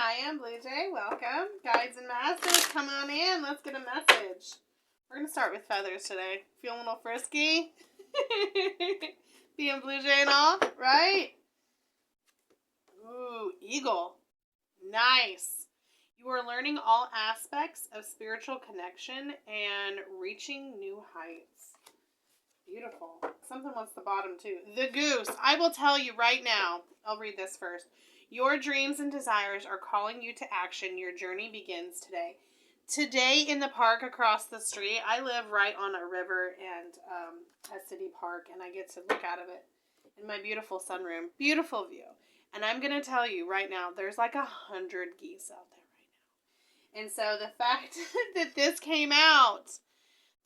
Hi, I'm Blue Jay. Welcome. Guides and Masters, come on in. Let's get a message. We're going to start with feathers today. Feeling a little frisky? Being Blue Jay and all, right? Ooh, eagle. Nice. You are learning all aspects of spiritual connection and reaching new heights. Beautiful. Something wants the bottom too. The goose. I will tell you right now. I'll read this first. Your dreams and desires are calling you to action. Your journey begins today. Today in the park across the street, I live right on a river and a city park, and I get to look out of it in my beautiful sunroom. Beautiful view. And I'm going to tell you right now, there's like 100 geese out there right now. And so the fact that this came out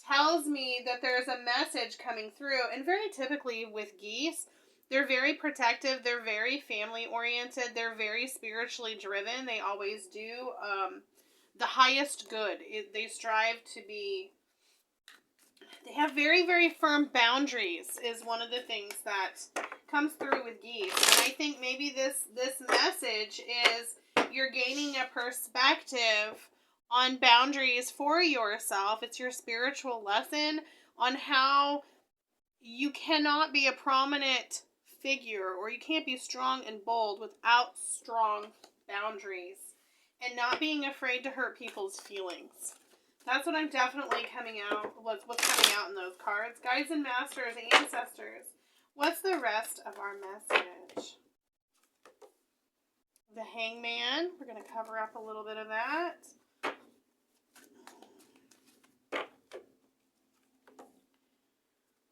tells me that there's a message coming through. And very typically with geese, they're very protective. They're very family oriented. They're very spiritually driven. They always do the highest good. They strive to be. They have very, very firm boundaries is one of the things that comes through with geese. And I think maybe this message is you're gaining a perspective on boundaries for yourself. It's your spiritual lesson on how you cannot be a prominent figure, or you can't be strong and bold without strong boundaries and not being afraid to hurt people's feelings. That's what I'm definitely coming out, what's coming out in those cards. Guides and Masters, Ancestors. What's the rest of our message? The Hangman. We're going to cover up a little bit of that.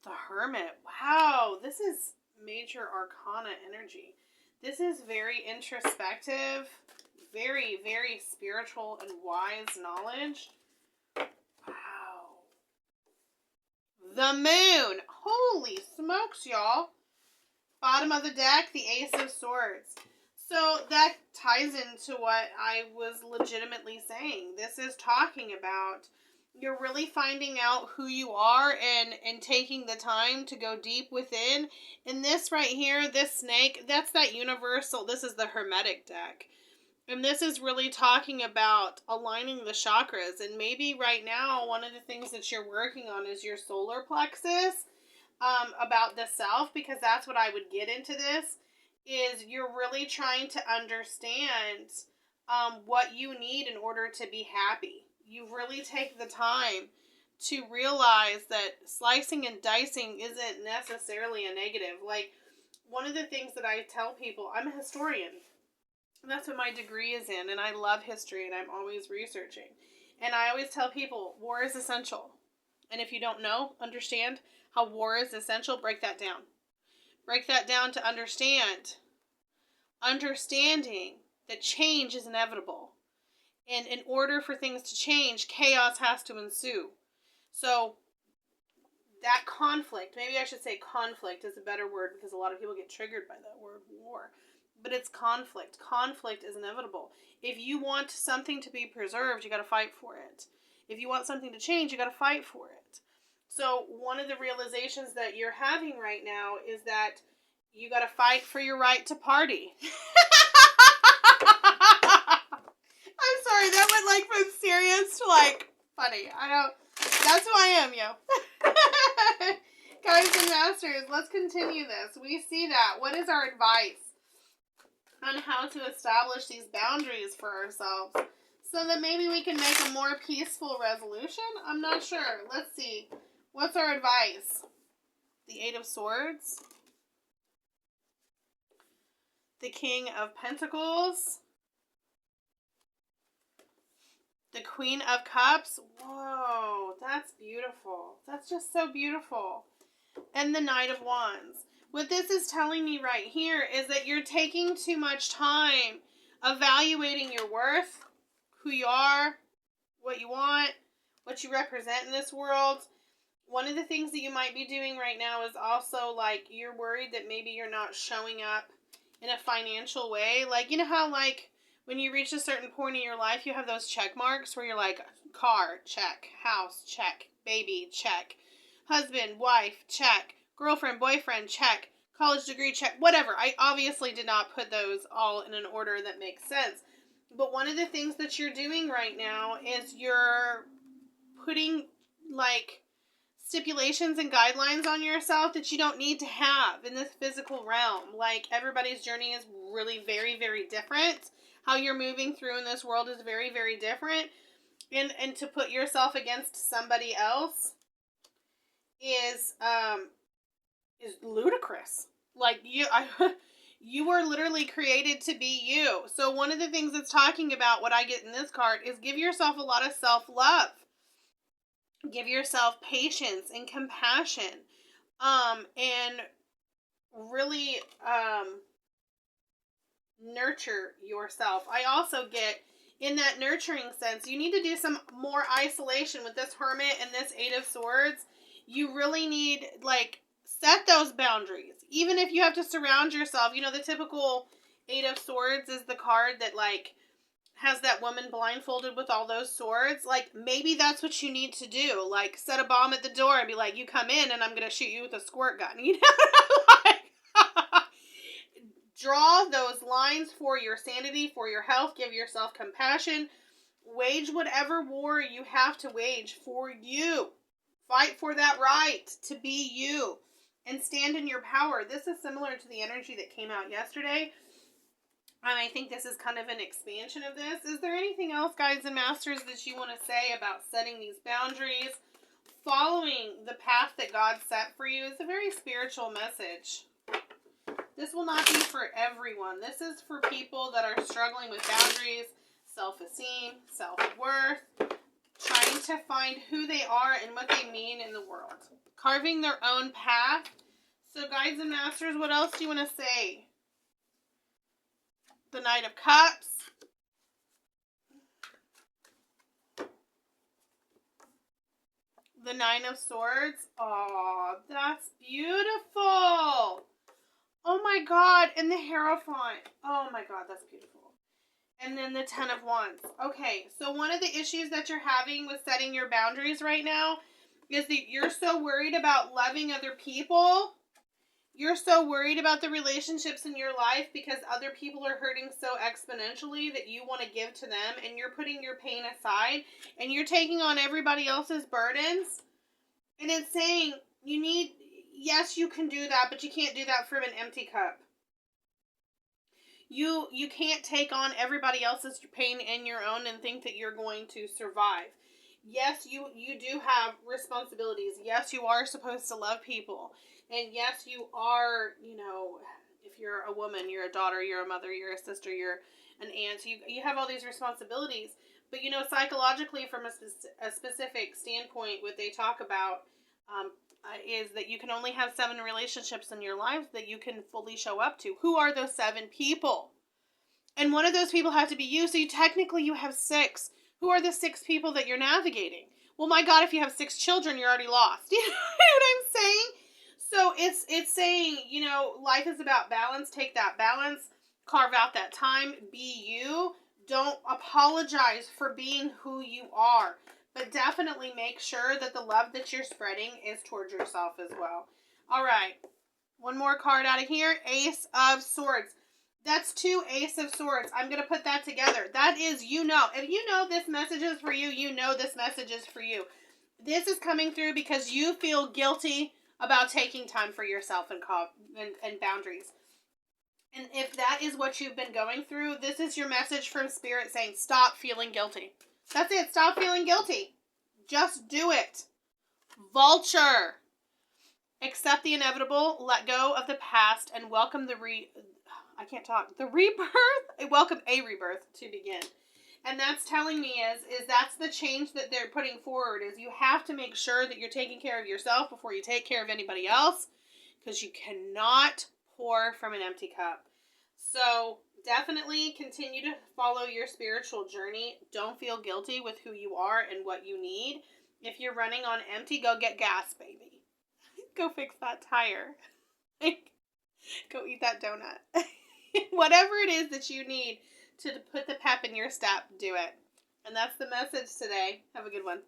The Hermit. Wow, this is major arcana energy. This is very introspective, very, very spiritual and wise knowledge. Wow. The Moon. Holy smokes, y'all. Bottom of the deck, the Ace of Swords. So that ties into what I was legitimately saying. This is talking about you're really finding out who you are and taking the time to go deep within. And this right here, this snake, that's that universal. This is the Hermetic deck. And this is really talking about aligning the chakras. And maybe right now, one of the things that you're working on is your solar plexus, about the self, because that's what I would get into this, is you're really trying to understand what you need in order to be happy. You really take the time to realize that slicing and dicing isn't necessarily a negative. Like, one of the things that I tell people, I'm a historian. That's what my degree is in, and I love history, and I'm always researching. And I always tell people, war is essential. And if you don't know, understand how war is essential, break that down. Break that down to understand. Understanding that change is inevitable. And in order for things to change, chaos has to ensue. So that conflict, maybe I should say conflict is a better word because a lot of people get triggered by that word war. But it's conflict. Conflict is inevitable. If you want something to be preserved, you got to fight for it. If you want something to change, you got to fight for it. So one of the realizations that you're having right now is that you got to fight for your right to party. I'm sorry, that went like from serious to like funny. That's who I am, yo. Guides and Masters, let's continue this. We see that. What is our advice on how to establish these boundaries for ourselves so that maybe we can make a more peaceful resolution? I'm not sure. Let's see. What's our advice? The Eight of Swords. The King of Pentacles. The Queen of Cups. Whoa, that's beautiful. That's just so beautiful. And the Knight of Wands. What this is telling me right here is that you're taking too much time evaluating your worth, who you are, what you want, what you represent in this world. One of the things that you might be doing right now is also like you're worried that maybe you're not showing up in a financial way. Like, you know how like when you reach a certain point in your life, you have those check marks where you're like, car, check, house, check, baby, check, husband, wife, check, girlfriend, boyfriend, check, college degree, check, whatever. I obviously did not put those all in an order that makes sense. But one of the things that you're doing right now is you're putting, like, stipulations and guidelines on yourself that you don't need to have in this physical realm. Like, everybody's journey is really very, very different. How you're moving through in this world is very, very different. And to put yourself against somebody else is ludicrous. Like, you were literally created to be you. So one of the things it's talking about, what I get in this card, is give yourself a lot of self-love. Give yourself patience and compassion. And really nurture yourself. I also get, in that nurturing sense, you need to do some more isolation with this Hermit and this Eight of Swords. You really need, like, set those boundaries. Even if you have to surround yourself. You know, the typical Eight of Swords is the card that, like, has that woman blindfolded with all those swords. Like, maybe that's what you need to do. Like, set a bomb at the door and be like, you come in and I'm going to shoot you with a squirt gun. You know, like, draw those lines for your sanity, for your health. Give yourself compassion. Wage whatever war you have to wage for you. Fight for that right to be you and stand in your power. This is similar to the energy that came out yesterday. I think this is kind of an expansion of this. Is there anything else, guides and masters, that you want to say about setting these boundaries? Following the path that God set for you is a very spiritual message. This will not be for everyone. This is for people that are struggling with boundaries, self-esteem, self-worth, trying to find who they are and what they mean in the world. Carving their own path. So, guides and masters, what else do you want to say? The Knight of Cups. The Nine of Swords. Oh, that's beautiful. Oh my God. And the Hierophant. Oh my God, that's beautiful. And then the Ten of Wands. Okay, so one of the issues that you're having with setting your boundaries right now is that you're so worried about loving other people. You're so worried about the relationships in your life because other people are hurting so exponentially that you want to give to them, and you're putting your pain aside and you're taking on everybody else's burdens. And it's saying yes, you can do that, but you can't do that from an empty cup. You can't take on everybody else's pain and your own and think that you're going to survive. Yes, you do have responsibilities. Yes, you are supposed to love people. And yes, you are, if you're a woman, you're a daughter, you're a mother, you're a sister, you're an aunt. You have all these responsibilities. But, psychologically, from a specific standpoint, what they talk about is that you can only have 7 relationships in your life that you can fully show up to. Who are those 7 people? And one of those people has to be you. So technically you have 6. Who are the 6 people that you're navigating? Well, my God, if you have 6 children, you're already lost. You know what I'm saying? So it's saying, life is about balance. Take that balance. Carve out that time. Be you. Don't apologize for being who you are. But definitely make sure that the love that you're spreading is towards yourself as well. All right. One more card out of here. Ace of Swords. That's 2 Ace of Swords. I'm going to put that together. That is, If you know this message is for you, you know this message is for you. This is coming through because you feel guilty about taking time for yourself and boundaries. And if that is what you've been going through, this is your message from Spirit saying, stop feeling guilty. That's it. Stop feeling guilty. Just do it. Vulture. Accept the inevitable. Let go of the past and welcome the rebirth. Welcome a rebirth to begin. And that's telling me is that's the change that they're putting forward, is you have to make sure that you're taking care of yourself before you take care of anybody else, because you cannot pour from an empty cup. So definitely continue to follow your spiritual journey. Don't feel guilty with who you are and what you need. If you're running on empty, go get gas, baby. Go fix that tire. Go eat that donut. Whatever it is that you need to put the pep in your step, do it. And that's the message today. Have a good one.